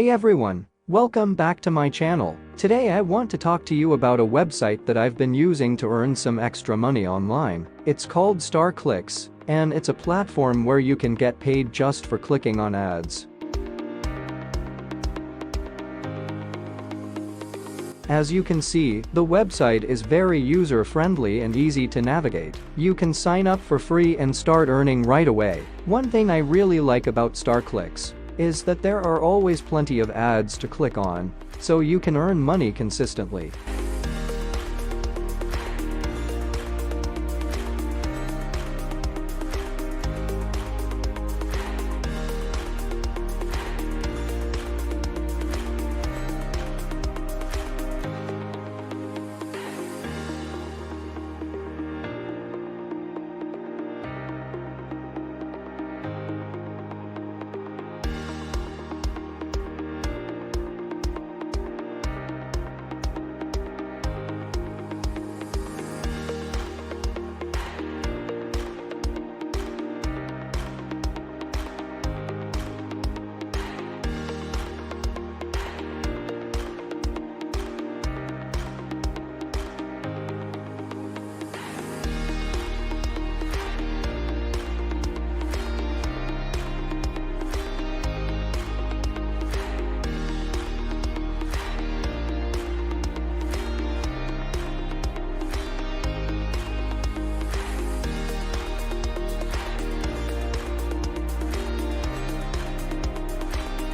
Hey everyone, welcome back to my channel. Today I want to talk to you about a website that I've been using to earn some extra money online. It's called StarClicks, and it's a platform where you can get paid just for clicking on ads. As you can see, the website is very user-friendly and easy to navigate. You can sign up for free and start earning right away. One thing I really like about StarClicks is that there are always plenty of ads to click on, so you can earn money consistently.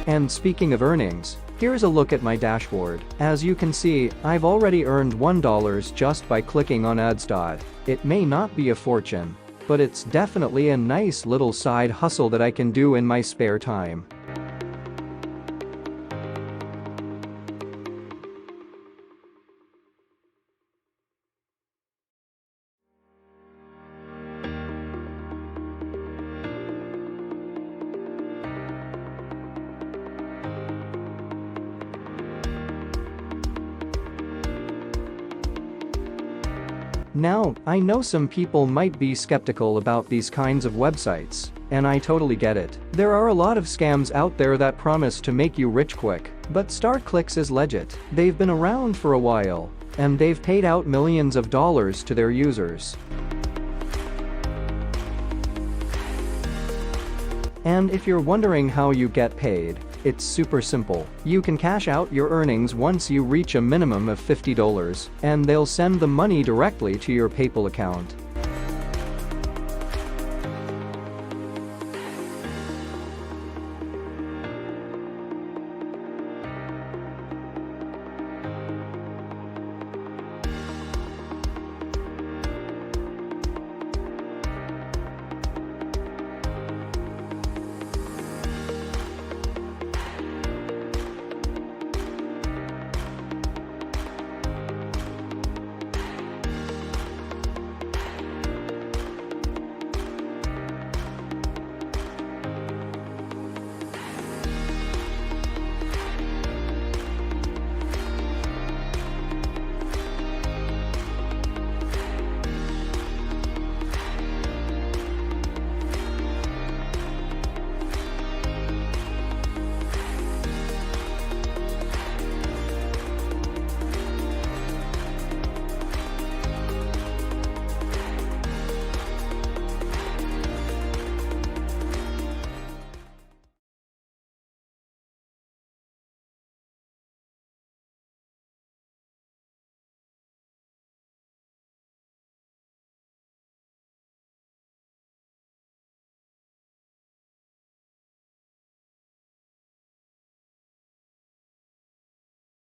And speaking of earnings, here's a look at my dashboard. As you can see, I've already earned $1 just by clicking on ads. It may not be a fortune, but it's definitely a nice little side hustle that I can do in my spare time. Now, I know some people might be skeptical about these kinds of websites, and I totally get it. There are a lot of scams out there that promise to make you rich quick, but StarClicks is legit. They've been around for a while, and they've paid out millions of dollars to their users. And if you're wondering how you get paid, it's super simple. You can cash out your earnings once you reach a minimum of $50, and they'll send the money directly to your PayPal account.